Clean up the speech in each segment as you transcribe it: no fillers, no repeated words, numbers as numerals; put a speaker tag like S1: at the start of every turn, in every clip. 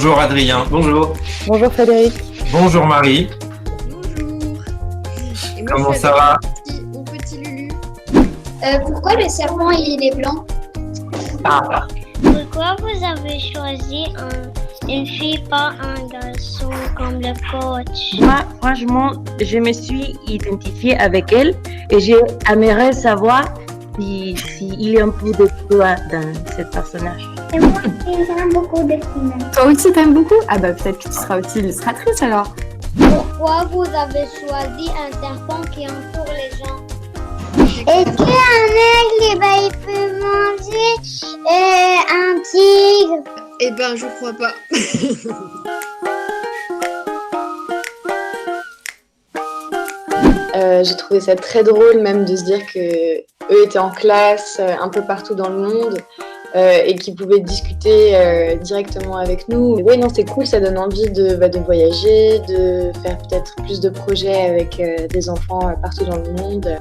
S1: Bonjour Adrien, bonjour.
S2: Bonjour Frédéric.
S1: Bonjour Marie.
S3: Bonjour. Et moi,
S1: Comment
S3: je suis
S1: ça va?
S3: avec mon petit Lulu.
S4: Pourquoi le serpent il est blanc?
S1: Ah,
S5: Pourquoi vous avez choisi une fille, pas un garçon comme le coach?
S2: Moi, franchement, je me suis identifiée avec elle et j'aimerais savoir s'il y a un peu de toi dans ce personnage.
S4: Et moi, j'aime beaucoup dessiner.
S6: Toi aussi t'aimes beaucoup? Ah bah peut-être que tu seras aussi illustratrice alors.
S5: Pourquoi vous avez choisi un serpent qui entoure les gens?
S4: Est-ce qu'un aigle, il peut manger un tigre?
S3: Eh ben, je crois pas.
S6: J'ai trouvé ça très drôle même de se dire que eux étaient en classe un peu partout dans le monde et qu'ils pouvaient discuter directement avec nous. Oui, non, c'est cool, ça donne envie de voyager, de faire peut-être plus de projets avec des enfants partout dans le monde.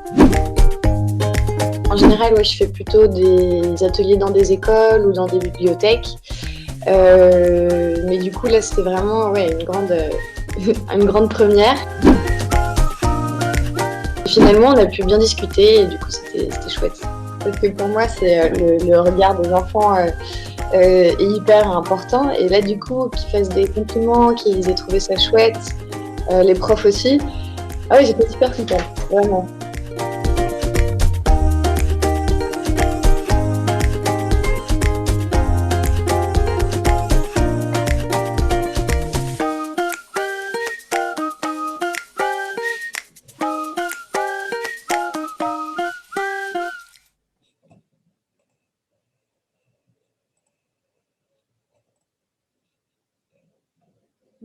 S6: En général, ouais, je fais plutôt des ateliers dans des écoles ou dans des bibliothèques. Mais du coup, là, c'était vraiment une grande première. Finalement, on a pu bien discuter et du coup, c'était chouette. Parce que pour moi, c'est le regard des enfants est hyper important. Et là, du coup, qu'ils fassent des compliments, qu'ils aient trouvé ça chouette, les profs aussi. Ah oui, j'étais super contente, vraiment.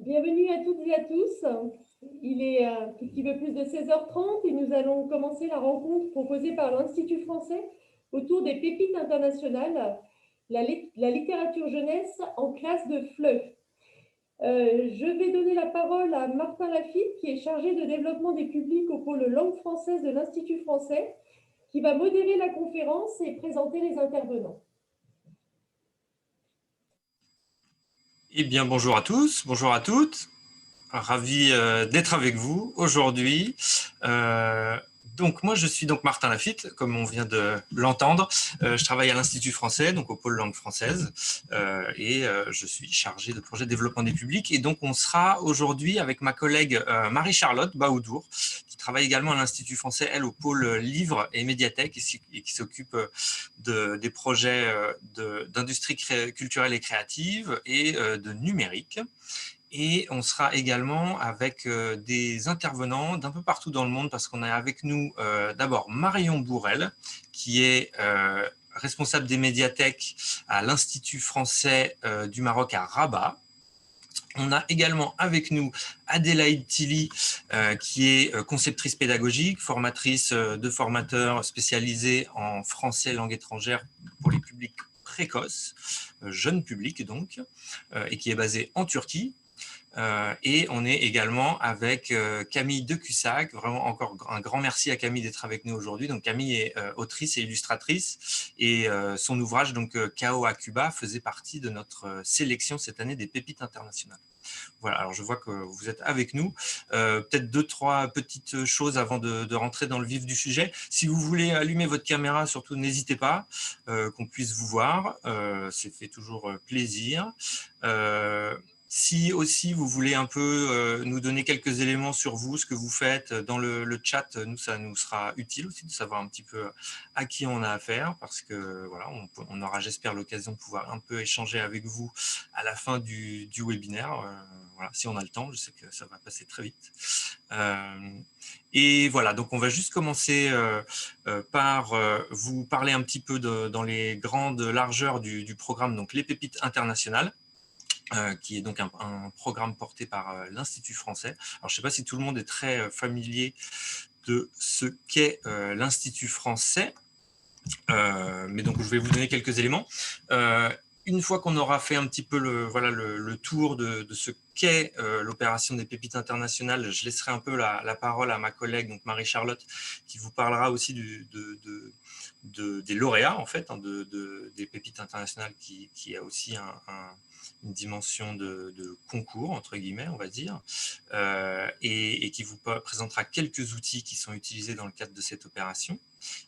S7: Bienvenue à toutes et à tous. Il est un tout petit peu plus de 16h30 et nous allons commencer la rencontre proposée par l'Institut français autour des pépites internationales, la littérature jeunesse en classe de FLE. Je vais donner la parole à Martin Lafitte, qui est chargé de développement des publics au pôle langue française de l'Institut français, qui va modérer la conférence et présenter les intervenants.
S1: eh bien bonjour à tous, bonjour à toutes. Ravi d'être avec vous aujourd'hui. Donc moi je suis donc Martin Lafitte, comme on vient de l'entendre. Je travaille à l'Institut français, donc au pôle langue française, et je suis chargé de projet de développement des publics. Et donc on sera aujourd'hui avec ma collègue Marie-Charlotte Baoudour, qui travaille également à l'Institut français, elle au pôle livres et médiathèque, et qui s'occupe des projets d'industrie culturelle et créative et de numérique. Et on sera également avec des intervenants d'un peu partout dans le monde, parce qu'on a avec nous d'abord Marion Bourrel, qui est responsable des médiathèques à l'Institut français du Maroc à Rabat. On a également avec nous Adélaïde Tilly, qui est conceptrice pédagogique, formatrice de formateurs spécialisés en français langue étrangère pour les publics précoces, jeunes publics donc, et qui est basée en Turquie. Et on est également avec Camille Decussac. Vraiment encore un grand merci à Camille d'être avec nous aujourd'hui. Donc Camille est autrice et illustratrice, et son ouvrage donc Chaos à Cuba faisait partie de notre sélection cette année des pépites internationales. Voilà, alors je vois que vous êtes avec nous. Peut-être 2-3 petites choses avant de rentrer dans le vif du sujet. Si vous voulez allumer votre caméra, surtout n'hésitez pas, qu'on puisse vous voir. C'est fait toujours plaisir. Si aussi vous voulez un peu nous donner quelques éléments sur vous, ce que vous faites dans le chat, nous, ça nous sera utile aussi de savoir un petit peu à qui on a affaire, parce que voilà, on aura, j'espère, l'occasion de pouvoir un peu échanger avec vous à la fin du webinaire. Voilà, si on a le temps, je sais que ça va passer très vite. Et voilà, donc on va juste commencer par vous parler un petit peu dans les grandes largeurs du programme, donc les pépites internationales. Qui est donc un programme porté par l'Institut français. Alors, je ne sais pas si tout le monde est très familier de ce qu'est l'Institut français, mais donc je vais vous donner quelques éléments. Une fois qu'on aura fait un petit peu le tour de ce qu'est l'opération des pépites internationales, je laisserai un peu la parole à ma collègue, donc Marie-Charlotte, qui vous parlera aussi des lauréats, en fait, des pépites internationales, qui a aussi dimension de concours, entre guillemets, on va dire, et qui vous présentera quelques outils qui sont utilisés dans le cadre de cette opération.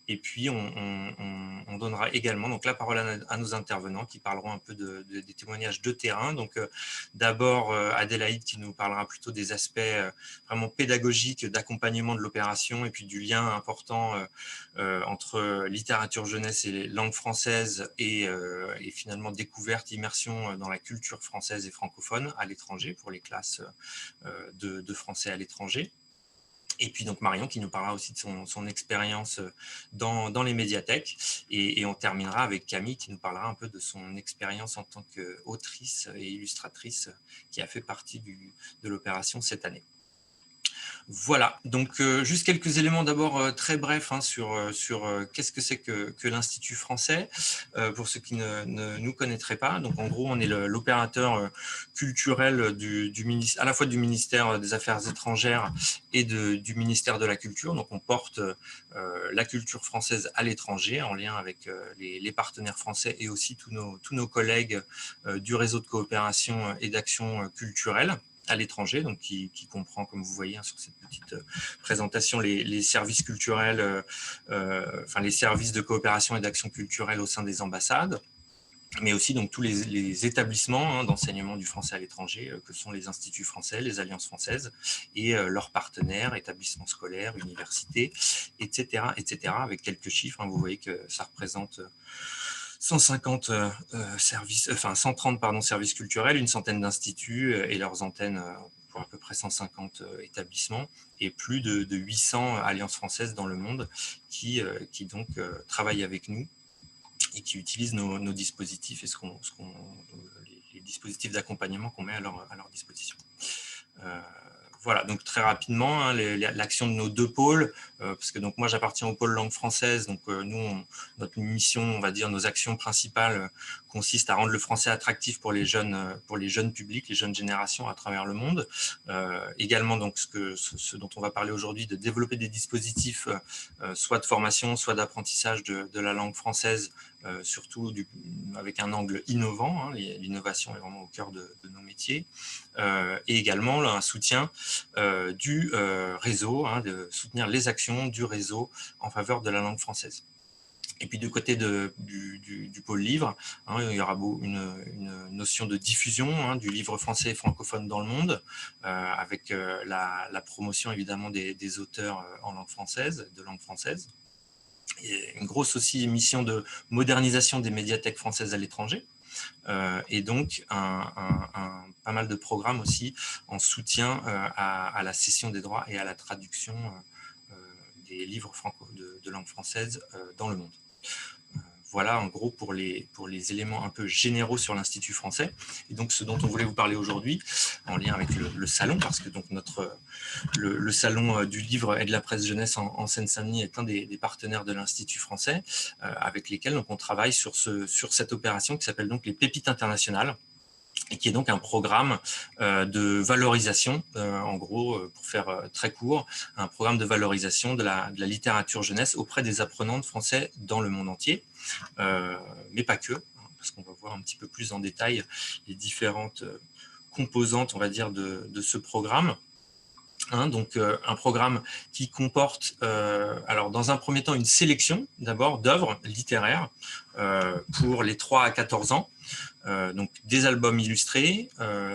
S1: Et puis, on donnera également donc, la parole à nos intervenants qui parleront un peu des témoignages de terrain. Donc, d'abord, Adélaïde qui nous parlera plutôt des aspects vraiment pédagogiques d'accompagnement de l'opération et puis du lien important entre littérature jeunesse et langue française et finalement découverte, immersion dans la culture française et francophone à l'étranger pour les classes de français à l'étranger. Et puis donc Marion qui nous parlera aussi de son expérience dans les médiathèques. Et on terminera avec Camille qui nous parlera un peu de son expérience en tant qu'autrice et illustratrice qui a fait partie de l'opération cette année. Voilà, donc juste quelques éléments d'abord très brefs sur qu'est-ce que c'est que l'Institut français, pour ceux qui ne nous connaîtraient pas. Donc en gros, on est l'opérateur culturel à la fois du ministère des Affaires étrangères et du ministère de la Culture. Donc on porte la culture française à l'étranger en lien avec les partenaires français et aussi tous nos collègues du réseau de coopération et d'action culturelle à l'étranger, donc qui comprend, comme vous voyez sur cette petite présentation, les services culturels, les services de coopération et d'action culturelle au sein des ambassades, mais aussi donc tous les établissements d'enseignement du français à l'étranger, que sont les instituts français, les alliances françaises et leurs partenaires, établissements scolaires, universités, etc., avec quelques chiffres. Vous voyez que ça représente 130 services culturels, une centaine d'instituts et leurs antennes pour à peu près 150 établissements et plus de 800 alliances françaises dans le monde qui donc travaillent avec nous et qui utilisent nos dispositifs et les dispositifs d'accompagnement qu'on met à leur disposition. Voilà, donc très rapidement, l'action de nos deux pôles, parce que donc moi j'appartiens au pôle langue française, donc nous, notre mission, on va dire, nos actions principales consistent à rendre le français attractif pour les jeunes publics, les jeunes générations à travers le monde. Également, donc ce dont on va parler aujourd'hui, de développer des dispositifs, soit de formation, soit d'apprentissage de la langue française, surtout avec un angle innovant. L'innovation est vraiment au cœur de nos métiers. Et également un soutien du réseau, de soutenir les actions du réseau en faveur de la langue française. Et puis du côté du pôle livre, il y aura une notion de diffusion du livre français et francophone dans le monde, avec la promotion évidemment des auteurs en langue française, de langue française. Et une grosse aussi mission de modernisation des médiathèques françaises à l'étranger. Et donc pas mal de programmes aussi en soutien à la cession des droits et à la traduction des livres de langue française dans le monde. Voilà en gros pour les éléments un peu généraux sur l'Institut français. Et donc ce dont on voulait vous parler aujourd'hui, en lien avec le salon, parce que donc le salon du livre et de la presse jeunesse en Seine-Saint-Denis est un des partenaires de l'Institut français, avec lesquels donc, on travaille sur cette opération qui s'appelle donc les Pépites internationales, et qui est donc un programme de valorisation, en gros, pour faire très court, un programme de valorisation de la littérature jeunesse auprès des apprenants de français dans le monde entier, mais pas que, parce qu'on va voir un petit peu plus en détail les différentes composantes, on va dire, de ce programme. Donc un programme qui comporte, alors dans un premier temps, une sélection d'abord d'œuvres littéraires pour les 3 à 14 ans, donc des albums illustrés,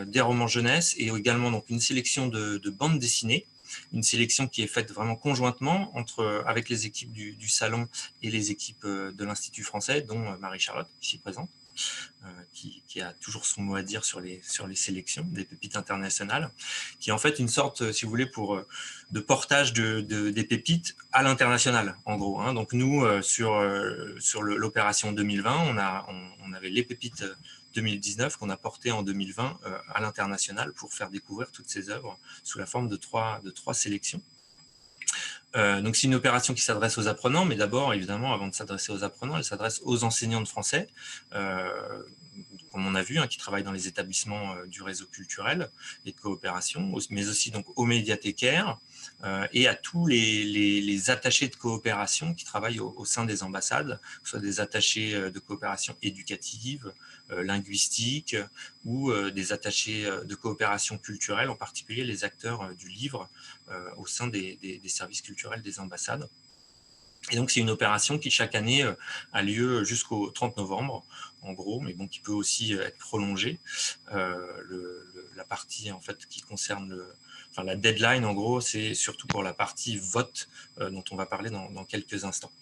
S1: des romans jeunesse et également donc, une sélection de bandes dessinées, une sélection qui est faite vraiment conjointement avec les équipes du salon et les équipes de l'Institut français, dont Marie-Charlotte, ici présente. Qui a toujours son mot à dire sur les sélections des pépites internationales, qui est en fait une sorte, si vous voulez, de portage des pépites à l'international, en gros. Donc nous, sur l'opération 2020, on avait les pépites 2019 qu'on a portées en 2020 à l'international pour faire découvrir toutes ces œuvres sous la forme de trois sélections. Donc c'est une opération qui s'adresse aux apprenants, mais d'abord, évidemment, avant de s'adresser aux apprenants, elle s'adresse aux enseignants de français, comme on a vu, qui travaillent dans les établissements du réseau culturel et de coopération, mais aussi donc aux médiathécaires et à tous les attachés de coopération qui travaillent au sein des ambassades, que ce soit des attachés de coopération éducative, linguistique ou des attachés de coopération culturelle, en particulier les acteurs du livre au sein des services culturels des ambassades. Et donc, c'est une opération qui, chaque année, a lieu jusqu'au 30 novembre, en gros, mais bon, qui peut aussi être prolongée. La partie, en fait, qui concerne la deadline, en gros, c'est surtout pour la partie vote dont on va parler dans quelques instants.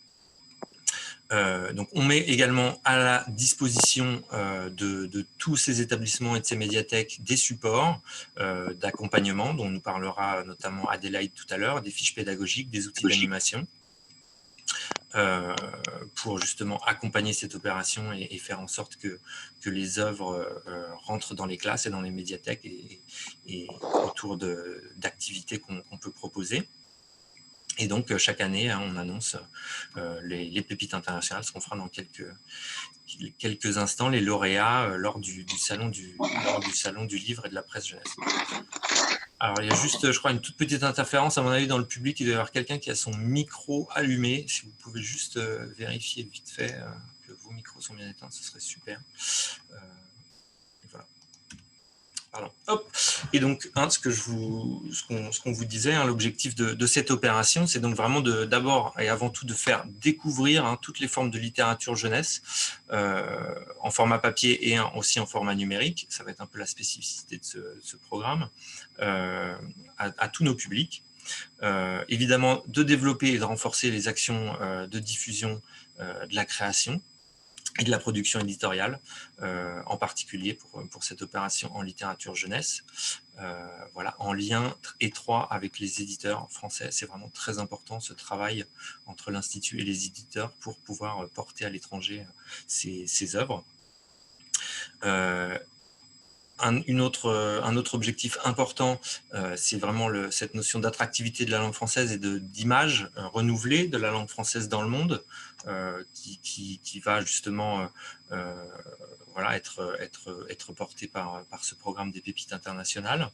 S1: Donc, on met également à la disposition de tous ces établissements et de ces médiathèques des supports d'accompagnement, dont nous parlera notamment Adélaïde tout à l'heure, des fiches pédagogiques, des outils d'animation, pour justement accompagner cette opération et faire en sorte que les œuvres rentrent dans les classes et dans les médiathèques et autour d'activités qu'on peut proposer. Et donc, chaque année, on annonce les pépites internationales, ce qu'on fera dans quelques instants, les lauréats lors du salon du livre et de la presse jeunesse. Alors, il y a juste, je crois, une toute petite interférence, à mon avis, dans le public. Il doit y avoir quelqu'un qui a son micro allumé. Si vous pouvez juste vérifier vite fait que vos micros sont bien éteints, ce serait super. Et voilà. Pardon. Hop. Et donc, ce qu'on vous disait, l'objectif de cette opération, c'est donc vraiment d'abord et avant tout de faire découvrir toutes les formes de littérature jeunesse en format papier et aussi en format numérique. Ça va être un peu la spécificité de ce programme à tous nos publics. Évidemment, de développer et de renforcer les actions de diffusion de la création et de la production éditoriale, en particulier pour cette opération en littérature jeunesse, voilà, en lien étroit avec les éditeurs français. C'est vraiment très important, ce travail entre l'Institut et les éditeurs pour pouvoir porter à l'étranger ces œuvres. Un autre objectif important, c'est vraiment cette notion d'attractivité de la langue française et d'image renouvelée de la langue française dans le monde, qui va justement voilà, être porté par ce programme des pépites internationales.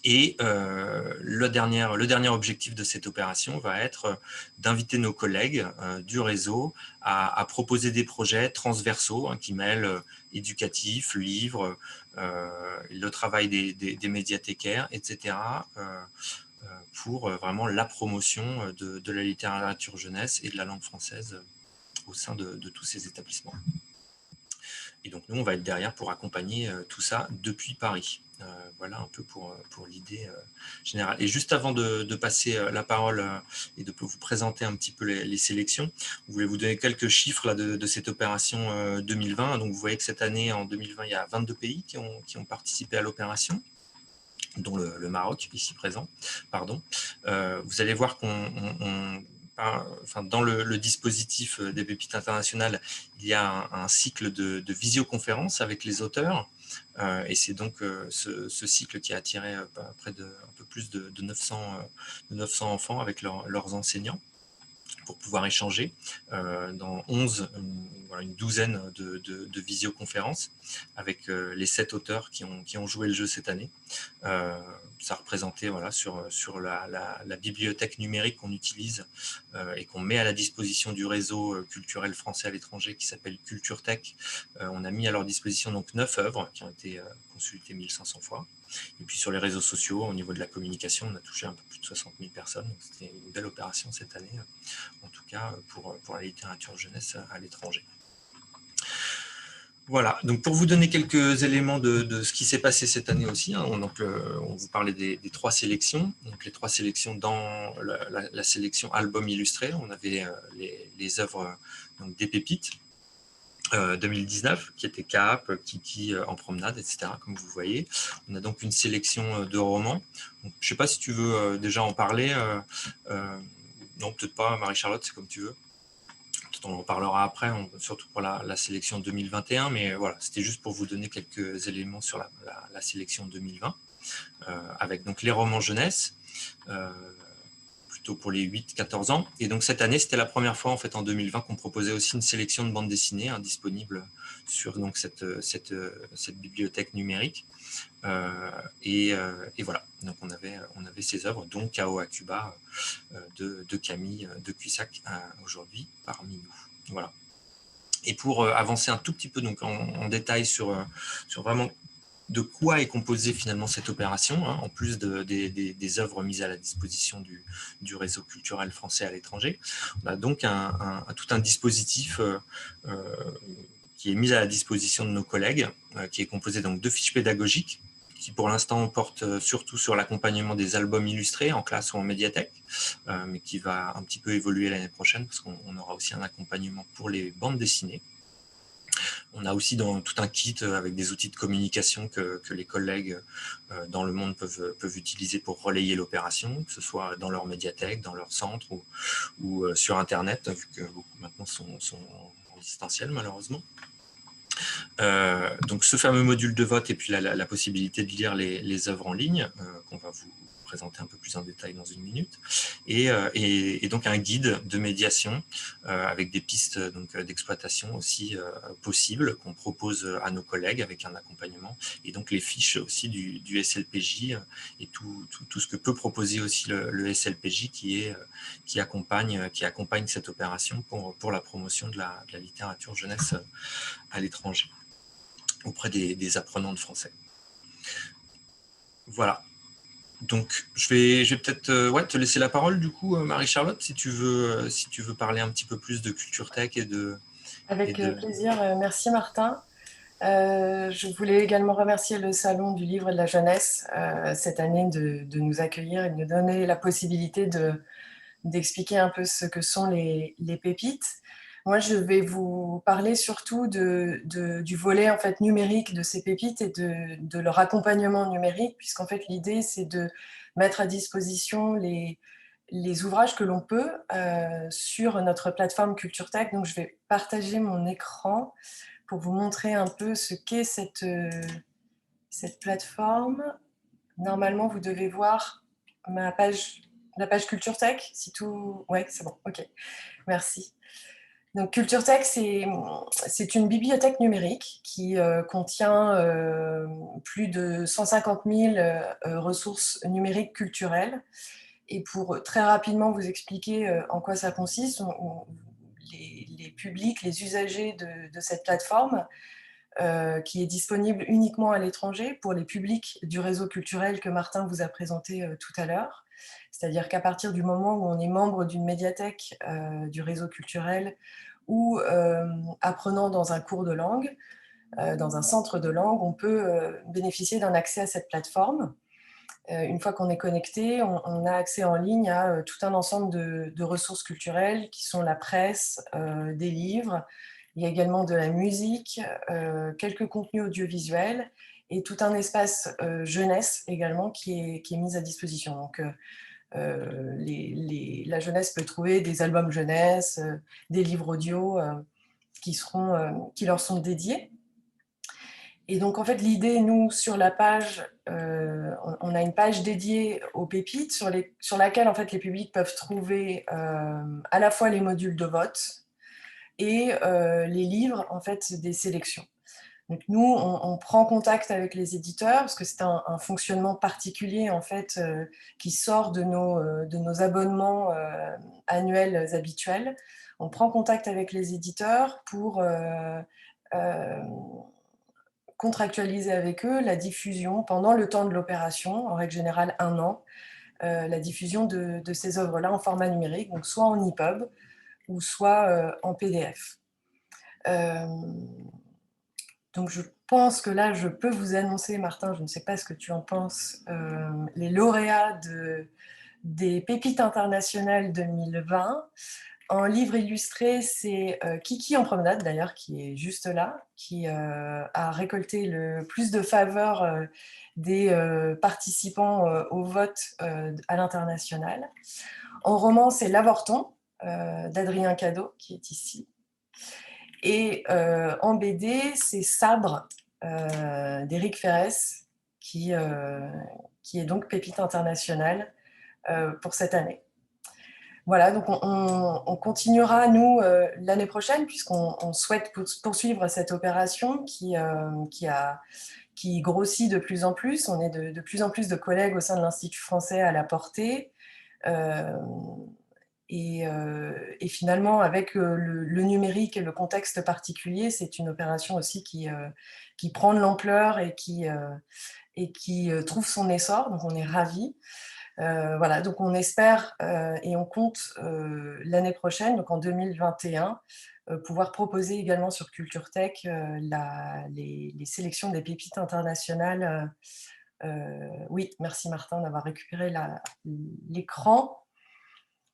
S1: Et le dernier objectif de cette opération va être d'inviter nos collègues du réseau à proposer des projets transversaux qui mêlent éducatif, livres, le travail des médiathécaires, etc., pour vraiment la promotion de la littérature jeunesse et de la langue française au sein de tous ces établissements. Et donc, nous, on va être derrière pour accompagner tout ça depuis Paris. Voilà un peu pour l'idée générale. Et juste avant de passer la parole et de vous présenter un petit peu les sélections, je voulais vous donner quelques chiffres là, de cette opération 2020. Donc, vous voyez que cette année, en 2020, il y a 22 pays qui ont participé à l'opération, dont le Maroc, ici présent. Pardon. Vous allez voir dans le dispositif des pépites internationales, il y a un cycle de visioconférence avec les auteurs. Et c'est donc ce cycle qui a attiré près de un peu plus de 900 enfants avec leurs enseignants pour pouvoir échanger dans une douzaine de visioconférences avec les 7 auteurs qui ont joué le jeu cette année. Ça représentait sur la bibliothèque numérique qu'on utilise et qu'on met à la disposition du réseau culturel français à l'étranger qui s'appelle CultureTech. On a mis à leur disposition donc 9 œuvres qui ont été consultées 1500 fois. Et puis sur les réseaux sociaux, au niveau de la communication, on a touché un peu plus de 60 000 personnes. C'était une belle opération cette année, en tout cas pour la littérature jeunesse à l'étranger. Voilà, donc pour vous donner quelques éléments de ce qui s'est passé cette année aussi, on vous parlait des 3 sélections. Donc les 3 sélections dans la sélection album illustré, on avait les œuvres donc, des pépites 2019, qui étaient Cap, Kiki en promenade, etc., comme vous voyez. On a donc une sélection de romans. Donc, je ne sais pas si tu veux déjà en parler. Non, peut-être pas, Marie-Charlotte, c'est comme tu veux. On en parlera après, surtout pour la sélection 2021, mais voilà, c'était juste pour vous donner quelques éléments sur la sélection 2020, avec donc les romans jeunesse, plutôt pour les 8-14 ans. Et donc cette année, c'était la première fois en fait en 2020 qu'on proposait aussi une sélection de bandes dessinées disponibles sur donc, cette bibliothèque numérique. Et voilà, donc on avait ces œuvres, dont Kao Akuba de Camille de Cuissac aujourd'hui parmi nous. Voilà. Et pour avancer un tout petit peu donc, en détail sur vraiment de quoi est composée finalement cette opération, en plus des œuvres mises à la disposition du réseau culturel français à l'étranger. On a donc tout un dispositif qui est mis à la disposition de nos collègues, qui est composé donc de fiches pédagogiques, qui pour l'instant porte surtout sur l'accompagnement des albums illustrés en classe ou en médiathèque, mais qui va un petit peu évoluer l'année prochaine, parce qu'on aura aussi un accompagnement pour les bandes dessinées. On a aussi tout un kit avec des outils de communication que les collègues dans le monde peuvent utiliser pour relayer l'opération, que ce soit dans leur médiathèque, dans leur centre ou sur Internet, vu que beaucoup maintenant sont en distanciel malheureusement. Donc ce fameux module de vote et puis la possibilité de lire les œuvres en ligne qu'on va vous présenter un peu plus en détail dans une minute, et donc un guide de médiation avec des pistes d'exploitation aussi possibles qu'on propose à nos collègues avec un accompagnement, et donc les fiches aussi du SLPJ et tout ce que peut proposer aussi le SLPJ qui accompagne cette opération pour la promotion de la littérature jeunesse à l'étranger auprès des apprenants de français. Voilà. Donc, je vais peut-être te laisser la parole, du coup, Marie-Charlotte, si tu veux parler un petit peu plus de Culture Tech et de...
S8: Avec plaisir. Merci, Martin. Je voulais également remercier le Salon du Livre et de la Jeunesse cette année de nous accueillir et de nous donner la possibilité d'expliquer un peu ce que sont les pépites. Moi, je vais vous parler surtout du volet en fait, numérique de ces pépites et de leur accompagnement numérique, puisqu'en fait, l'idée, c'est de mettre à disposition les ouvrages que l'on peut sur notre plateforme Culture Tech. Donc, je vais partager mon écran pour vous montrer un peu ce qu'est cette plateforme. Normalement, vous devez voir la page Culture Tech, si tout... Ouais, c'est bon, ok, merci. Donc, Culture Tech, c'est une bibliothèque numérique qui contient plus de 150 000 ressources numériques culturelles. Et pour très rapidement vous expliquer en quoi ça consiste, les publics, les usagers de cette plateforme, qui est disponible uniquement à l'étranger pour les publics du réseau culturel que Martin vous a présenté tout à l'heure. C'est-à-dire qu'à partir du moment où on est membre d'une médiathèque du réseau culturel ou apprenant dans un cours de langue, dans un centre de langue, on peut bénéficier d'un accès à cette plateforme. Une fois qu'on est connecté, on a accès en ligne à tout un ensemble de ressources culturelles qui sont la presse, des livres. Il y a également de la musique, quelques contenus audiovisuels et tout un espace jeunesse également qui est mis à disposition. Donc, la jeunesse peut trouver des albums jeunesse, des livres audio qui leur sont dédiés. Et donc, en fait, l'idée, nous, sur la page, on a une page dédiée aux pépites sur laquelle, en fait, les publics peuvent trouver à la fois les modules de vote et les livres, en fait, des sélections. Donc, nous, on prend contact avec les éditeurs parce que c'est un fonctionnement particulier, en fait, qui sort de nos abonnements annuels habituels. On prend contact avec les éditeurs pour contractualiser avec eux la diffusion pendant le temps de l'opération, en règle générale 1 an, la diffusion de ces œuvres-là en format numérique, donc soit en EPUB ou soit en PDF. Donc je pense que là, je peux vous annoncer, Martin, je ne sais pas ce que tu en penses, les lauréats des Pépites internationales 2020. En livre illustré, c'est Kiki en promenade, d'ailleurs, qui est juste là, qui a récolté le plus de faveurs des participants au vote à l'international. En roman, c'est L'Avorton, d'Adrien Cadeau, qui est ici. Et en BD, c'est Sabre, d'Éric Ferrès, qui est donc Pépite internationale pour cette année. Voilà, donc on continuera, nous, l'année prochaine, puisqu'on souhaite poursuivre cette opération qui grossit de plus en plus. On est de plus en plus de collègues au sein de l'Institut français à la porter. Et finalement, avec le numérique et le contexte particulier, c'est une opération aussi qui prend de l'ampleur et qui trouve son essor. Donc, on est ravis. Voilà, donc on espère et on compte l'année prochaine, donc en 2021, pouvoir proposer également sur Culture Tech les sélections des pépites internationales. Oui, merci Martin d'avoir récupéré l'écran.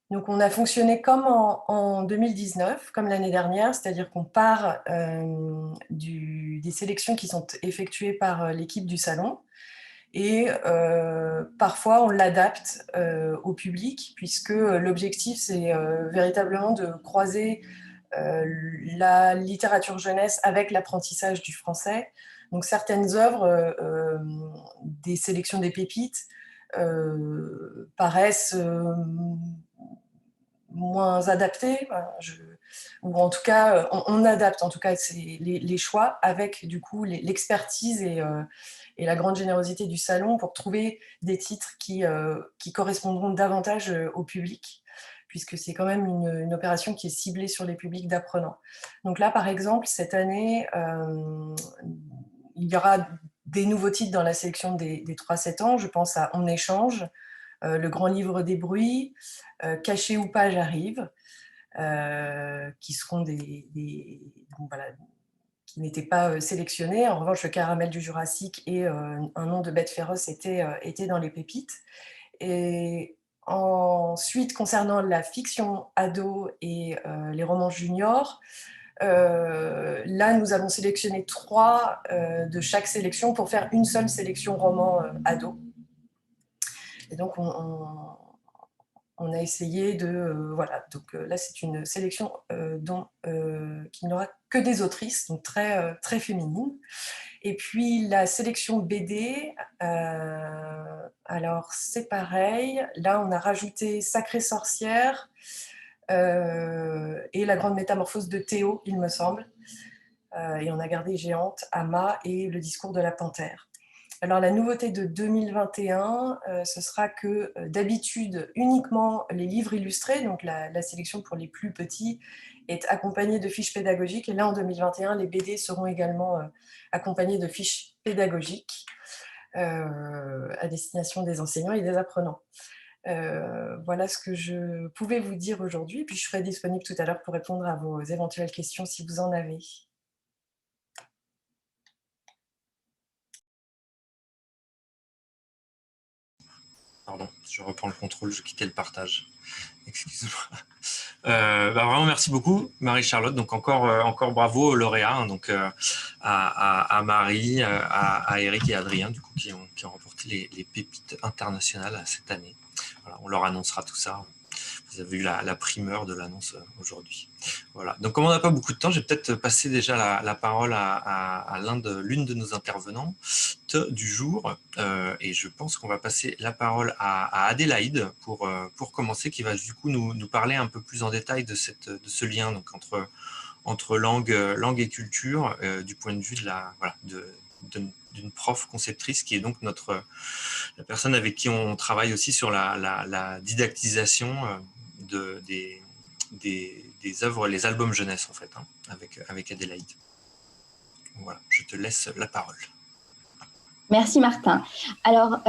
S8: Donc on a fonctionné comme en 2019, comme l'année dernière, c'est-à-dire qu'on part des sélections qui sont effectuées par l'équipe du salon. Et parfois, on l'adapte au public, puisque l'objectif, c'est véritablement de croiser la littérature jeunesse avec l'apprentissage du français. Donc, certaines œuvres des sélections des pépites paraissent moins adaptées, ou en tout cas, on adapte en tout cas les choix avec du coup l'expertise et la grande générosité du salon pour trouver des titres qui correspondront davantage au public, puisque c'est quand même une opération qui est ciblée sur les publics d'apprenants. Donc là, par exemple, cette année, il y aura des nouveaux titres dans la sélection des 3-7 ans. Je pense à On échange, Le Grand Livre des Bruits, Caché ou pas, j'arrive, qui seront voilà, qui n'étaient pas sélectionnés. En revanche, Le Caramel du Jurassique et Un nom de bête féroce étaient dans les pépites. Et ensuite, concernant la fiction ado et les romans juniors, là, nous avons sélectionné 3 de chaque sélection pour faire une seule sélection roman ado. Et donc, on a essayé de... voilà, donc là, c'est une sélection qui n'aura que des autrices, donc très, très féminines. Et puis, la sélection BD, alors c'est pareil. Là, on a rajouté Sacrée sorcière et La Grande Métamorphose de Théo, il me semble. Et on a gardé Géante, Ama et Le Discours de la Panthère. Alors, la nouveauté de 2021, ce sera que d'habitude, uniquement les livres illustrés, donc la sélection pour les plus petits, est accompagnée de fiches pédagogiques. Et là, en 2021, les BD seront également accompagnés de fiches pédagogiques à destination des enseignants et des apprenants. Voilà ce que je pouvais vous dire aujourd'hui. Puis, je serai disponible tout à l'heure pour répondre à vos éventuelles questions si vous en avez.
S1: Pardon, je reprends le contrôle, je quittais le partage. Excuse-moi. Vraiment, merci beaucoup, Marie-Charlotte. Donc, encore bravo aux lauréats, hein, donc, à Marie, à Eric et à Adrien, du coup, qui ont remporté les pépites internationales cette année. Voilà, on leur annoncera tout ça. Vous avez eu la primeur de l'annonce aujourd'hui. Voilà. Donc, comme on n'a pas beaucoup de temps, j'ai peut-être passé déjà la parole à l'une de nos intervenantes du jour. Et je pense qu'on va passer la parole à Adélaïde pour commencer, qui va du coup nous parler un peu plus en détail de ce lien donc, entre langue et culture, du point de vue d'une prof conceptrice qui est donc la personne avec qui on travaille aussi sur la didactisation des œuvres, les albums jeunesse en fait, hein, avec Adélaïde. Voilà, je te laisse la parole.
S9: Merci Martin. Alors,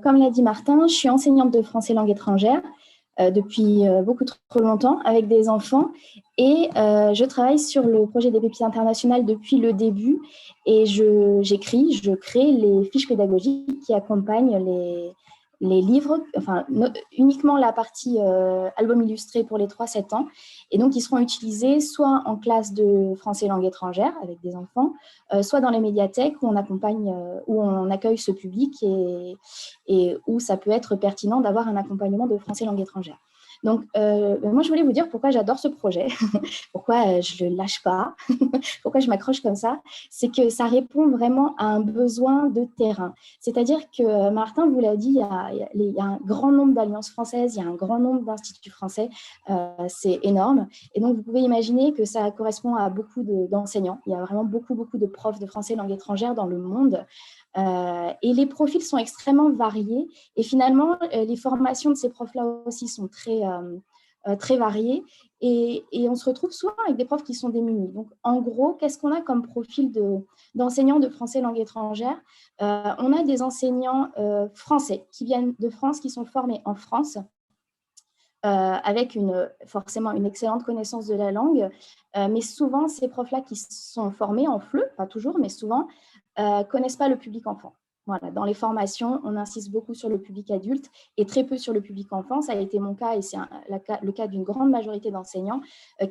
S9: comme l'a dit Martin, je suis enseignante de français langue étrangère depuis beaucoup trop longtemps avec des enfants et je travaille sur le projet des pépites internationales depuis le début et je crée les fiches pédagogiques qui accompagnent les livres, enfin uniquement la partie album illustré pour les 3-7 ans et donc ils seront utilisés soit en classe de français langue étrangère avec des enfants, soit dans les médiathèques où on accueille ce public et où ça peut être pertinent d'avoir un accompagnement de français langue étrangère. Donc, moi, je voulais vous dire pourquoi j'adore ce projet, pourquoi je ne le lâche pas, pourquoi je m'accroche comme ça. C'est que ça répond vraiment à un besoin de terrain. C'est-à-dire que, Martin vous l'a dit, il y a un grand nombre d'alliances françaises, il y a un grand nombre d'instituts français, c'est énorme. Et donc, vous pouvez imaginer que ça correspond à beaucoup d'enseignants. Il y a vraiment beaucoup de profs de français langue étrangère dans le monde. Et les profils sont extrêmement variés. Et finalement, les formations de ces profs-là aussi sont très variées. Et on se retrouve souvent avec des profs qui sont démunis. Donc, en gros, qu'est-ce qu'on a comme profil d'enseignants de français langue étrangère? On a des enseignants français qui viennent de France, qui sont formés en France, avec forcément une excellente connaissance de la langue. Mais souvent, ces profs-là qui sont formés en FLE, pas toujours, mais souvent, connaissent pas le public enfant. Voilà, dans les formations, on insiste beaucoup sur le public adulte et très peu sur le public enfant. Ça a été mon cas et c'est le cas d'une grande majorité d'enseignants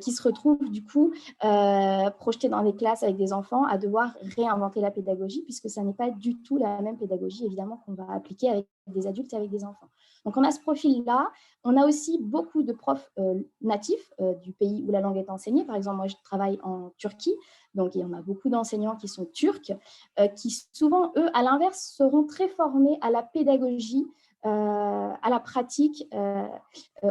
S9: qui se retrouvent du coup projetés dans des classes avec des enfants à devoir réinventer la pédagogie puisque ça n'est pas du tout la même pédagogie évidemment qu'on va appliquer avec des adultes et avec des enfants. Donc, on a ce profil-là. On a aussi beaucoup de profs natifs du pays où la langue est enseignée. Par exemple, moi, je travaille en Turquie. Donc, il y en a beaucoup d'enseignants qui sont turcs, qui souvent, eux, à l'inverse, seront très formés à la pédagogie, à la pratique,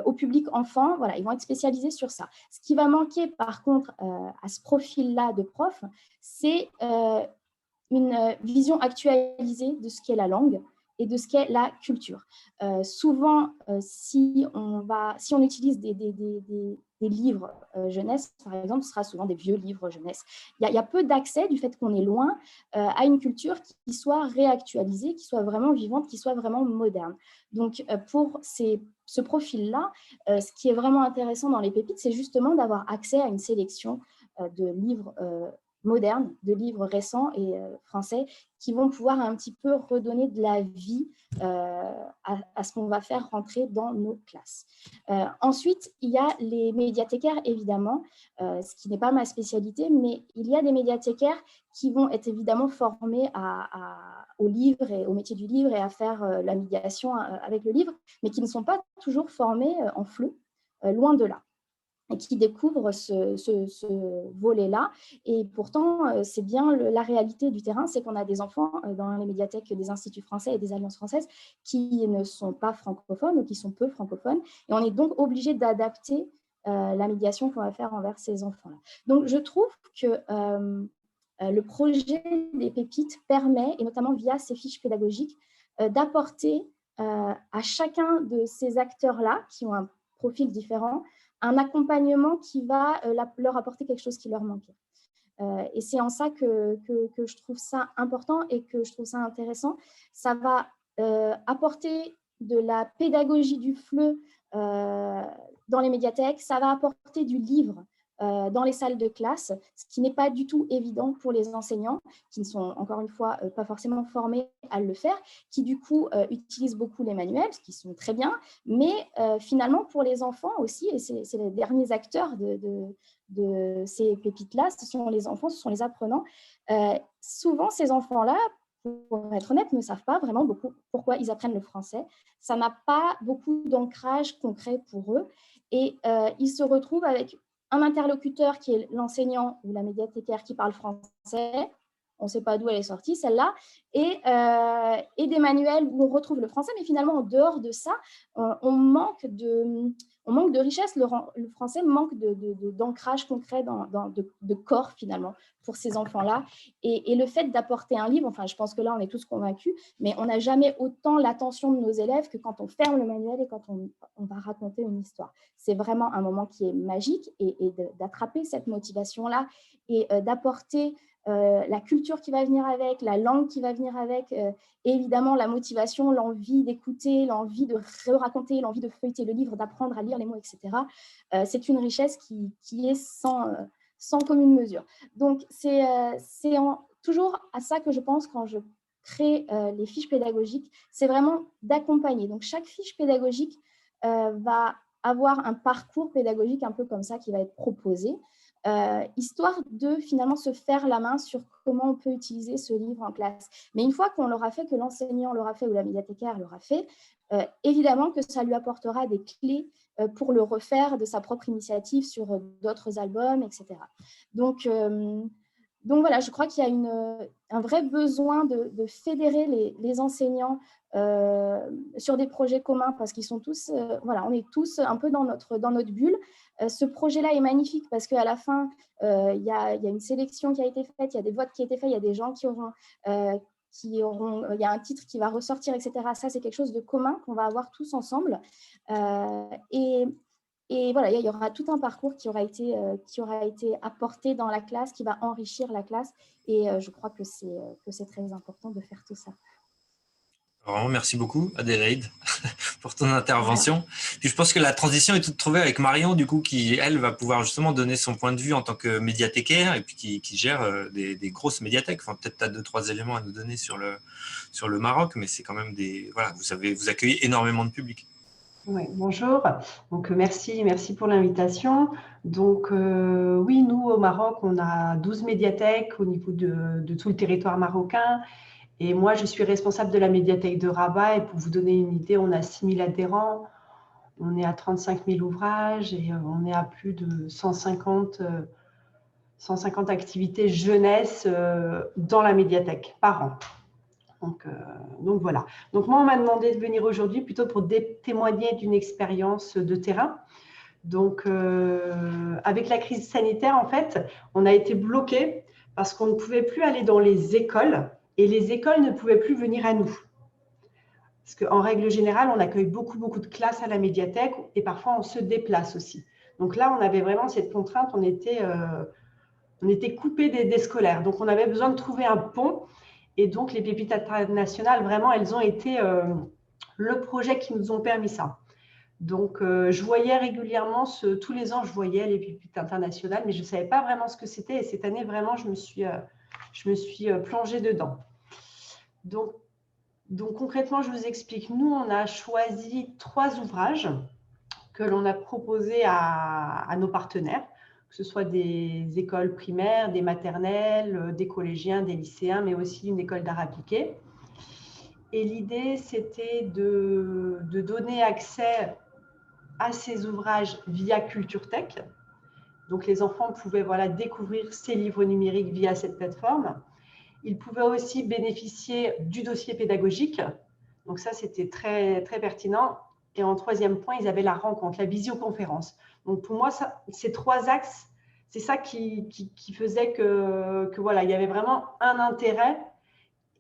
S9: au public enfant. Voilà, ils vont être spécialisés sur ça. Ce qui va manquer, par contre, à ce profil-là de prof, c'est une vision actualisée de ce qu'est la langue et de ce qu'est la culture. Souvent, si on utilise des livres jeunesse, par exemple, ce sera souvent des vieux livres jeunesse. Il y a peu d'accès du fait qu'on est loin à une culture qui soit réactualisée, qui soit vraiment vivante, qui soit vraiment moderne. Donc, pour ce profil-là, ce qui est vraiment intéressant dans les pépites, c'est justement d'avoir accès à une sélection de livres modernes, de livres récents et français qui vont pouvoir un petit peu redonner de la vie à ce qu'on va faire rentrer dans nos classes. Ensuite, il y a les médiathécaires, évidemment, ce qui n'est pas ma spécialité, mais il y a des médiathécaires qui vont être évidemment formés au livre et au métier du livre et à faire la médiation avec le livre, mais qui ne sont pas toujours formés en FLE, loin de là, et qui découvrent ce volet-là. Et pourtant, c'est bien la réalité du terrain, c'est qu'on a des enfants dans les médiathèques des instituts français et des alliances françaises qui ne sont pas francophones ou qui sont peu francophones. Et on est donc obligé d'adapter la médiation qu'on va faire envers ces enfants-là. Donc, je trouve que le projet des pépites permet, et notamment via ces fiches pédagogiques, d'apporter à chacun de ces acteurs-là, qui ont un profil différent, un accompagnement qui va leur apporter quelque chose qui leur manquait. Et c'est en ça que je trouve ça important et que je trouve ça intéressant. Ça va apporter de la pédagogie du FLE dans les médiathèques, ça va apporter du livre dans les salles de classe, ce qui n'est pas du tout évident pour les enseignants qui ne sont, encore une fois, pas forcément formés à le faire, qui du coup utilisent beaucoup les manuels, ce qui sont très bien, mais finalement pour les enfants aussi, et c'est les derniers acteurs de ces pépites-là, ce sont les enfants, ce sont les apprenants. Souvent, ces enfants-là, pour être honnête, ne savent pas vraiment beaucoup pourquoi ils apprennent le français. Ça n'a pas beaucoup d'ancrage concret pour eux et ils se retrouvent avec un interlocuteur qui est l'enseignant ou la médiathécaire qui parle français, on ne sait pas d'où elle est sortie, celle-là, et des manuels où on retrouve le français, mais finalement, en dehors de ça, on manque de richesse, le français manque d'ancrage concret, de corps, finalement, pour ces enfants-là. Et le fait d'apporter un livre, enfin, je pense que là, on est tous convaincus, mais on n'a jamais autant l'attention de nos élèves que quand on ferme le manuel et quand on va raconter une histoire. C'est vraiment un moment qui est magique et d'attraper cette motivation-là et d'apporter la culture qui va venir avec, la langue qui va venir avec, et évidemment la motivation, l'envie d'écouter, l'envie de raconter, l'envie de feuilleter le livre, d'apprendre à lire les mots, etc. C'est une richesse qui est sans commune mesure. Donc, c'est toujours à ça que je pense quand je crée les fiches pédagogiques, c'est vraiment d'accompagner. Donc, chaque fiche pédagogique va avoir un parcours pédagogique un peu comme ça qui va être proposé. histoire de finalement se faire la main sur comment on peut utiliser ce livre en classe. Mais une fois qu'on l'aura fait, que l'enseignant l'aura fait ou la médiathécaire l'aura fait, évidemment que ça lui apportera des clés pour le refaire de sa propre initiative sur d'autres albums, etc. Donc voilà, je crois qu'il y a un vrai besoin de fédérer les enseignants sur des projets communs parce qu'ils sont tous, voilà, on est tous un peu dans notre bulle. Ce projet-là est magnifique parce qu'à la fin, il y a une sélection qui a été faite, il y a des votes qui ont été faits, il y a des gens qui auront, il y a un titre qui va ressortir, etc. Ça, c'est quelque chose de commun qu'on va avoir tous ensemble. Et voilà, il y aura tout un parcours qui aura été apporté dans la classe, qui va enrichir la classe. Et je crois que c'est très important de faire tout ça.
S1: Vraiment, merci beaucoup, Adélaïde, pour ton intervention. Puis je pense que la transition est toute trouvée avec Marion, du coup, qui, elle, va pouvoir justement donner son point de vue en tant que médiathécaire et puis qui gère des grosses médiathèques. Enfin, peut-être tu as 2-3 éléments à nous donner sur le Maroc, mais c'est quand même voilà, vous accueillez énormément de public.
S10: Oui, bonjour. Donc, merci pour l'invitation. Donc, oui, nous, au Maroc, on a 12 médiathèques au niveau de tout le territoire marocain. Et moi, je suis responsable de la médiathèque de Rabat. Et pour vous donner une idée, on a 6 000 adhérents, on est à 35 000 ouvrages et on est à plus de 150 activités jeunesse dans la médiathèque par an. Donc voilà. Donc moi, on m'a demandé de venir aujourd'hui plutôt pour témoigner d'une expérience de terrain. Donc avec la crise sanitaire, en fait, on a été bloqué parce qu'on ne pouvait plus aller dans les écoles et les écoles ne pouvaient plus venir à nous. Parce qu'en règle générale, on accueille beaucoup de classes à la médiathèque et parfois on se déplace aussi. Donc là, on avait vraiment cette contrainte, on était coupé des scolaires. Donc on avait besoin de trouver un pont. Et donc, les Pépites internationales, vraiment, elles ont été le projet qui nous ont permis ça. Donc, je voyais régulièrement, tous les ans, je voyais les Pépites internationales, mais je ne savais pas vraiment ce que c'était. Et cette année, vraiment, je me suis plongée dedans. Donc, concrètement, je vous explique. Nous, on a choisi 3 ouvrages que l'on a proposés à nos partenaires, que ce soit des écoles primaires, des maternelles, des collégiens, des lycéens, mais aussi une école d'art appliqué. Et l'idée, c'était de donner accès à ces ouvrages via CultureTech. Donc, les enfants pouvaient découvrir ces livres numériques via cette plateforme. Ils pouvaient aussi bénéficier du dossier pédagogique. Donc, ça, c'était très, très pertinent. Et en 3e point, ils avaient la rencontre, la visioconférence. Donc, pour moi, ces 3 axes, c'est ça qui faisait que voilà, il y avait vraiment un intérêt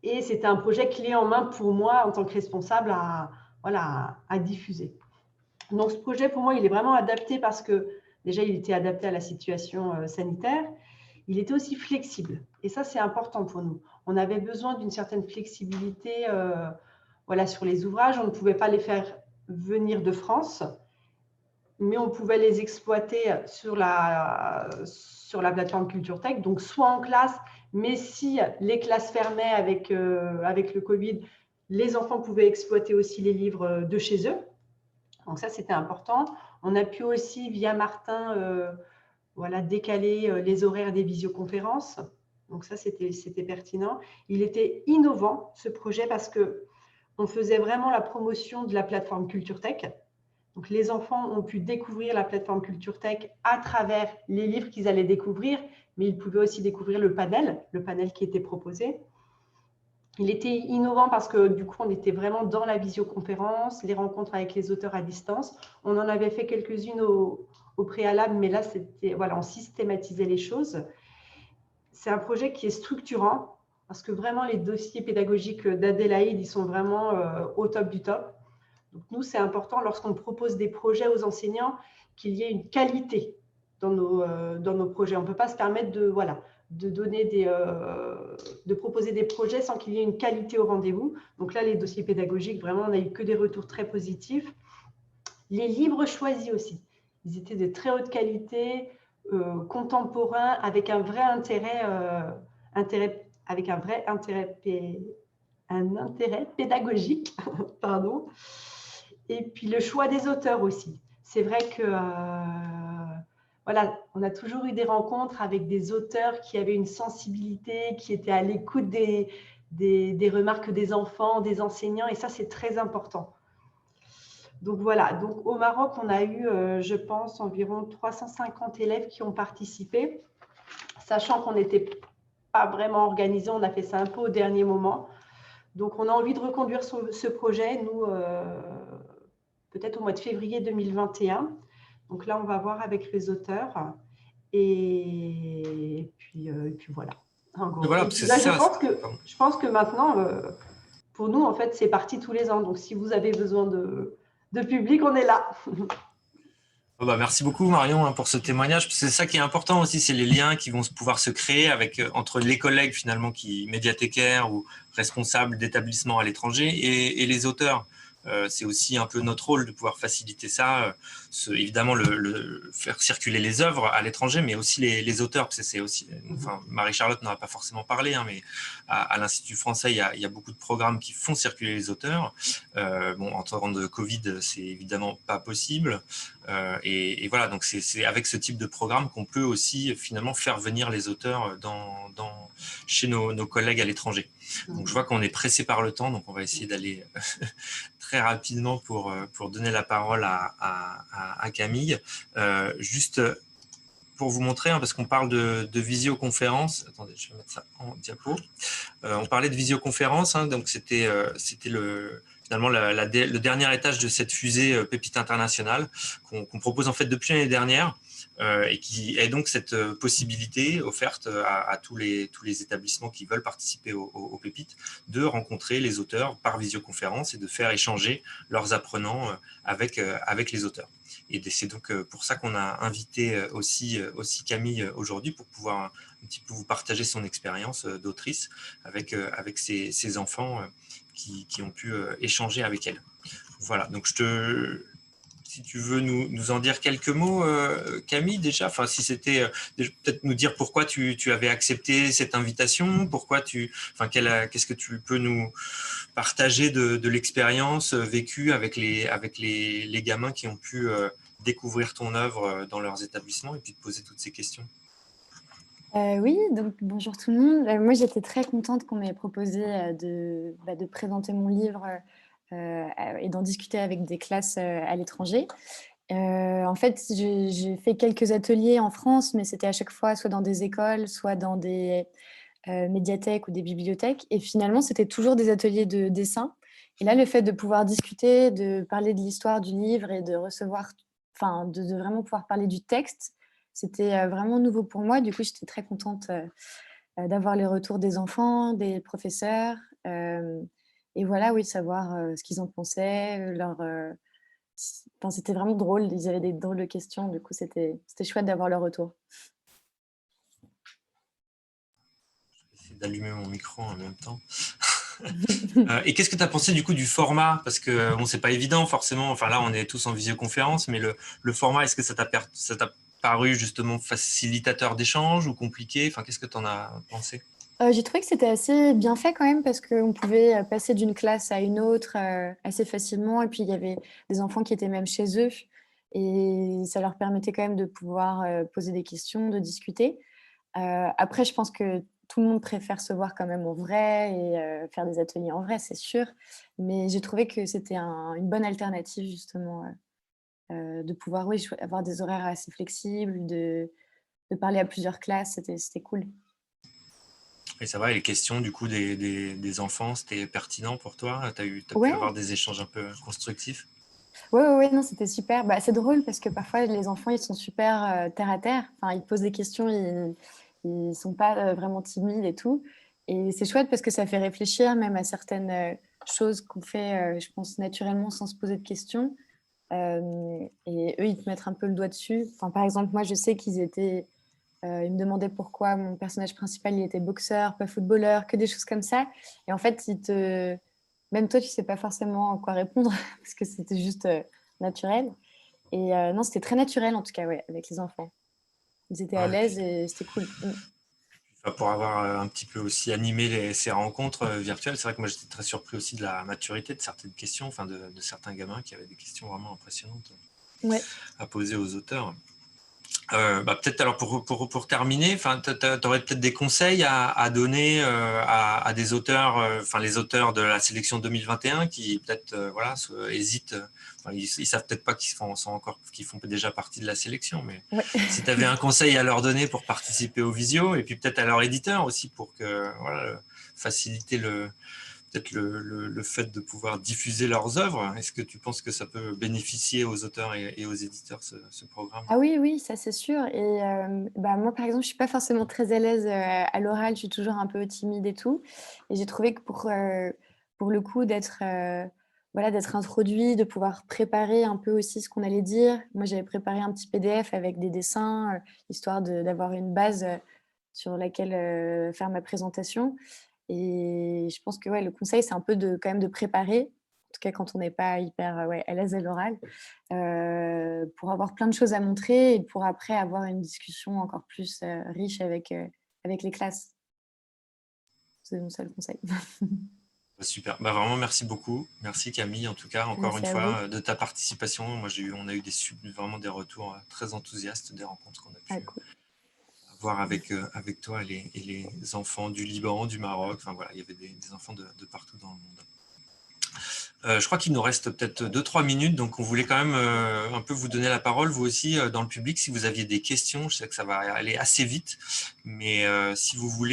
S10: et c'était un projet clé en main pour moi en tant que responsable à diffuser. Donc, ce projet, pour moi, il est vraiment adapté parce que déjà, il était adapté à la situation sanitaire. Il était aussi flexible et ça, c'est important pour nous. On avait besoin d'une certaine flexibilité sur les ouvrages. On ne pouvait pas les faire venir de France, mais on pouvait les exploiter sur la plateforme CultureTech, donc soit en classe, mais si les classes fermaient avec le Covid, les enfants pouvaient exploiter aussi les livres de chez eux. Donc ça, c'était important. On a pu aussi, via Martin, décaler les horaires des visioconférences. Donc ça, c'était pertinent. Il était innovant, ce projet, parce qu'on faisait vraiment la promotion de la plateforme CultureTech. Donc, les enfants ont pu découvrir la plateforme CultureTech à travers les livres qu'ils allaient découvrir, mais ils pouvaient aussi découvrir le panel qui était proposé. Il était innovant parce que du coup, on était vraiment dans la visioconférence, les rencontres avec les auteurs à distance. On en avait fait quelques-unes au préalable, mais là, on systématisait les choses. C'est un projet qui est structurant parce que vraiment, les dossiers pédagogiques d'Adélaïde, ils sont vraiment au top du top. Donc, nous, c'est important lorsqu'on propose des projets aux enseignants qu'il y ait une qualité dans nos projets. On ne peut pas se permettre de proposer des projets sans qu'il y ait une qualité au rendez-vous. Donc là, les dossiers pédagogiques, vraiment, on n'a eu que des retours très positifs. Les livres choisis aussi. Ils étaient de très haute qualité, contemporains, avec un vrai intérêt pédagogique. Pardon. Et puis le choix des auteurs aussi. C'est vrai que voilà, on a toujours eu des rencontres avec des auteurs qui avaient une sensibilité, qui étaient à l'écoute des remarques des enfants, des enseignants, et ça, c'est très important. Donc voilà, donc au Maroc, on a eu, je pense, environ 350 élèves qui ont participé, sachant qu'on n'était pas vraiment organisé, on a fait ça un peu au dernier moment. Donc on a envie de reconduire ce projet, nous, peut-être au mois de février 2021. Donc là, on va voir avec les auteurs. Et puis voilà.
S1: Voilà,
S10: Et puis
S1: c'est
S10: là,
S1: ça.
S10: je pense que maintenant, pour nous, en fait, c'est parti tous les ans. Donc, si vous avez besoin de public, on est là.
S1: Oh bah, merci beaucoup Marion pour ce témoignage. C'est ça qui est important aussi, c'est les liens qui vont pouvoir se créer avec, entre les collègues finalement médiathécaires ou responsables d'établissements à l'étranger et les auteurs. C'est aussi un peu notre rôle de pouvoir faciliter ça, évidemment faire circuler les œuvres à l'étranger, mais aussi les auteurs, parce que c'est aussi, enfin, Marie-Charlotte n'en a pas forcément parlé, hein, mais à l'Institut français, il y a beaucoup de programmes qui font circuler les auteurs. Bon, en temps de Covid, c'est évidemment pas possible. Et voilà, donc c'est avec ce type de programme qu'on peut aussi finalement faire venir les auteurs chez nos collègues à l'étranger. Donc je vois qu'on est pressé par le temps, donc on va essayer d'aller très rapidement pour donner la parole à Camille. Juste pour vous montrer, hein, parce qu'on parle de visioconférence. Attendez, je vais mettre ça en diapo. On parlait de visioconférence, hein, donc c'était finalement le dernier étage de cette fusée Pépite Internationale qu'on propose en fait depuis l'année dernière et qui est donc cette possibilité offerte à tous les établissements qui veulent participer aux Pépites de rencontrer les auteurs par visioconférence et de faire échanger leurs apprenants avec les auteurs. Et c'est donc pour ça qu'on a invité aussi Camille aujourd'hui, pour pouvoir un petit peu vous partager son expérience d'autrice avec ses enfants qui ont pu échanger avec elle. Voilà, donc si tu veux nous en dire quelques mots, Camille, déjà, enfin, si c'était peut-être nous dire pourquoi tu avais accepté cette invitation, qu'est-ce que tu peux nous partager de l'expérience vécue avec les gamins qui ont pu découvrir ton œuvre dans leurs établissements et puis te poser toutes ces questions.
S11: Oui, donc bonjour tout le monde. Moi, j'étais très contente qu'on m'ait proposé de présenter mon livre et d'en discuter avec des classes à l'étranger. En fait, j'ai fait quelques ateliers en France, mais c'était à chaque fois soit dans des écoles, soit dans des médiathèques ou des bibliothèques. Et finalement, c'était toujours des ateliers de dessin. Et là, le fait de pouvoir discuter, de parler de l'histoire du livre et de recevoir, enfin, de vraiment pouvoir parler du texte, c'était vraiment nouveau pour moi. Du coup, j'étais très contente d'avoir les retours des enfants, des professeurs. Et voilà, oui, de savoir ce qu'ils en pensaient. C'était vraiment drôle. Ils avaient des drôles de questions. Du coup, c'était chouette d'avoir leur retour.
S1: Je vais essayer d'allumer mon micro en même temps. Et qu'est-ce que tu as pensé du coup du format? Parce que bon, c'est pas évident forcément. Enfin là, on est tous en visioconférence, mais le format, est-ce que ça t'a paru justement facilitateur d'échange ou compliqué? Enfin, qu'est-ce que tu en as pensé?
S11: J'ai trouvé que c'était assez bien fait quand même, parce qu'on pouvait passer d'une classe à une autre assez facilement. Et puis, il y avait des enfants qui étaient même chez eux. Et ça leur permettait quand même de pouvoir poser des questions, de discuter. Après, je pense que tout le monde préfère se voir quand même en vrai et faire des ateliers en vrai, c'est sûr. Mais j'ai trouvé que c'était une bonne alternative, justement, de pouvoir avoir des horaires assez flexibles, de parler à plusieurs classes. C'était cool.
S1: Et ça va, et les questions du coup des enfants, c'était pertinent pour toi? Tu as
S11: Ouais.
S1: pu avoir des échanges un peu constructifs?
S11: Ouais, non, c'était super. C'est drôle parce que parfois, les enfants, ils sont super terre à terre. Enfin, ils posent des questions, ils sont pas vraiment timides et tout. Et c'est chouette parce que ça fait réfléchir même à certaines choses qu'on fait, je pense, naturellement sans se poser de questions. Et eux, ils te mettent un peu le doigt dessus. Enfin, par exemple, moi, je sais qu'ils ils me demandaient pourquoi mon personnage principal, il était boxeur, pas footballeur, que des choses comme ça. Et en fait, même toi, tu sais pas forcément quoi répondre parce que c'était juste naturel. Et non, c'était très naturel en tout cas, ouais, avec les enfants. Ils étaient à l'aise et c'était cool.
S1: Pour avoir un petit peu aussi animé ces rencontres virtuelles, c'est vrai que moi j'étais très surpris aussi de la maturité de certaines questions, enfin de certains gamins qui avaient des questions vraiment impressionnantes à poser aux auteurs. Peut-être alors pour terminer, tu aurais peut-être des conseils à donner à des auteurs, les auteurs de la sélection 2021 qui peut-être hésitent, ils savent peut-être pas qu'ils font déjà partie de la sélection, mais si tu avais un conseil à leur donner pour participer au visio, et puis peut-être à leur éditeur aussi pour que faciliter peut-être le fait de pouvoir diffuser leurs œuvres. Est-ce que tu penses que ça peut bénéficier aux auteurs et aux éditeurs, ce programme?
S11: Ah oui, oui, ça c'est sûr. Et moi, par exemple, je suis pas forcément très à l'aise à l'oral, je suis toujours un peu timide et tout. Et j'ai trouvé que pour le coup, d'être introduit, de pouvoir préparer un peu aussi ce qu'on allait dire. Moi, j'avais préparé un petit PDF avec des dessins, histoire d'avoir une base sur laquelle faire ma présentation. Et je pense que le conseil, c'est un peu quand même de préparer, en tout cas quand on n'est pas hyper à l'aise à l'oral, pour avoir plein de choses à montrer et pour après avoir une discussion encore plus riche avec les classes. C'est mon seul conseil.
S1: Super, vraiment merci beaucoup. Merci Camille, en tout cas, encore une fois, de ta participation. Moi, on a eu vraiment des retours très enthousiastes des rencontres qu'on a pu avoir avec toi et les enfants du Liban, du Maroc. Il y avait des enfants de partout dans le monde. Je crois qu'il nous reste peut-être 2-3 minutes, donc on voulait quand même un peu vous donner la parole, vous aussi, dans le public, si vous aviez des questions. Je sais que ça va aller assez vite, mais si vous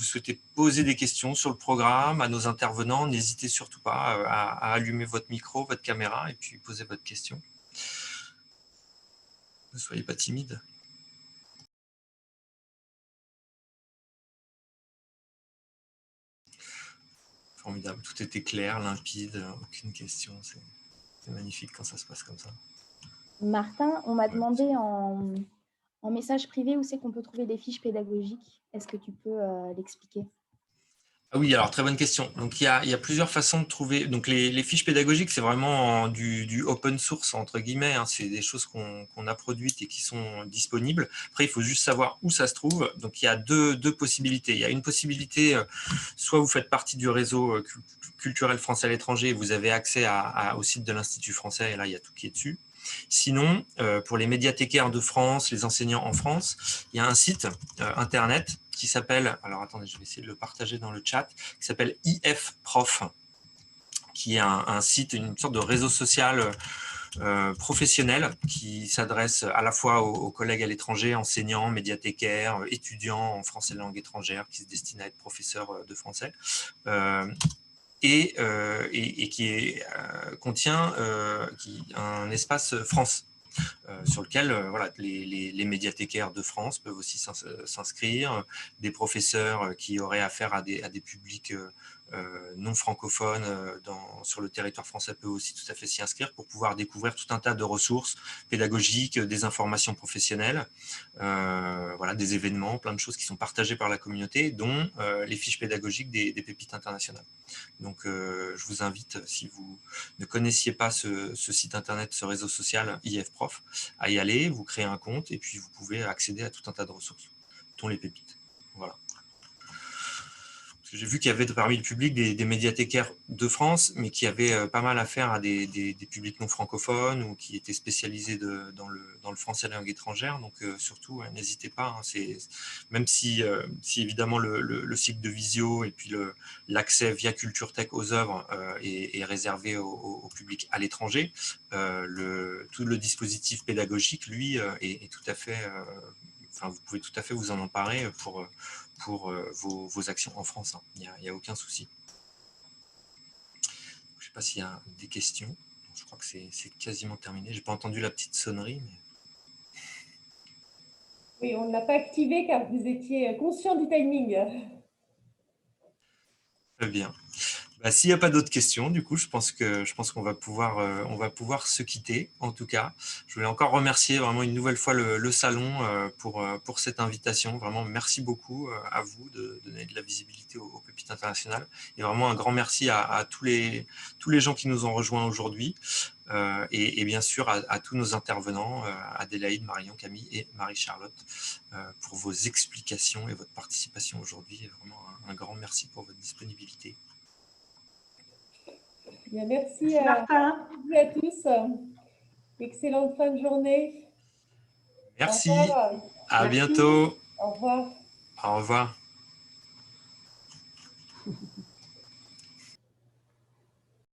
S1: souhaitez poser des questions sur le programme, à nos intervenants, n'hésitez surtout pas à allumer votre micro, votre caméra, et puis poser votre question. Ne soyez pas timide. Formidable, tout était clair, limpide, aucune question. C'est magnifique quand ça se passe comme ça.
S9: Martin, on m'a demandé en message privé où c'est qu'on peut trouver des fiches pédagogiques. Est-ce que tu peux l'expliquer?
S1: Ah oui, alors très bonne question. Donc il y a plusieurs façons de trouver. Donc les fiches pédagogiques, c'est vraiment du open source entre guillemets. C'est des choses qu'on a produites et qui sont disponibles. Après, il faut juste savoir où ça se trouve. Donc il y a deux possibilités. Il y a une possibilité, soit vous faites partie du réseau culturel français à l'étranger, et vous avez accès au site de l'Institut français, et là il y a tout qui est dessus. Sinon, pour les médiathécaires de France, les enseignants en France, il y a un site internet qui s'appelle, alors attendez, je vais essayer de le partager dans le chat, qui s'appelle IF-Prof, qui est un site, une sorte de réseau social professionnel qui s'adresse à la fois aux collègues à l'étranger, enseignants, médiathécaires, étudiants en français langue étrangère qui se destinent à être professeurs de français. Et qui contient un espace France sur lequel les médiathécaires de France peuvent aussi s'inscrire, des professeurs qui auraient affaire à des publics non francophones sur le territoire français peuvent aussi tout à fait s'y inscrire pour pouvoir découvrir tout un tas de ressources pédagogiques, des informations professionnelles, des événements, plein de choses qui sont partagées par la communauté, dont les fiches pédagogiques des pépites internationales. Donc, je vous invite, si vous ne connaissiez pas ce site internet, ce réseau social IF-Prof, à y aller, vous créez un compte et puis vous pouvez accéder à tout un tas de ressources, dont les pépites. Voilà. J'ai vu qu'il y avait parmi le public des médiathécaires de France, mais qui avaient pas mal affaire à des publics non francophones ou qui étaient spécialisés dans le français langue étrangère. Donc surtout, n'hésitez pas. Même si évidemment le cycle de visio et puis l'accès via Culture Tech aux œuvres est réservé au public à l'étranger, tout le dispositif pédagogique, lui, est tout à fait... vous pouvez tout à fait vous en emparer pour vos actions en France. Il n'y a aucun souci. Je ne sais pas s'il y a des questions. Je crois que c'est quasiment terminé. Je n'ai pas entendu la petite sonnerie. Mais...
S7: Oui, on ne l'a pas activé car vous étiez conscient du timing.
S1: Très bien. S'il n'y a pas d'autres questions, du coup, je pense qu'on va pouvoir se quitter. En tout cas, je voulais encore remercier vraiment une nouvelle fois le salon pour cette invitation. Vraiment, merci beaucoup à vous de donner de la visibilité aux pépites internationales. Et vraiment un grand merci à tous les gens qui nous ont rejoints aujourd'hui. Et bien sûr à tous nos intervenants, Adélaïde, Marion, Camille et Marie-Charlotte, pour vos explications et votre participation aujourd'hui. Vraiment un grand merci pour votre disponibilité.
S7: Bien, merci à tous. Excellente fin de journée.
S1: Merci.
S7: Au revoir.
S1: À
S7: Merci.
S1: bientôt.
S7: Au revoir.
S1: Au revoir.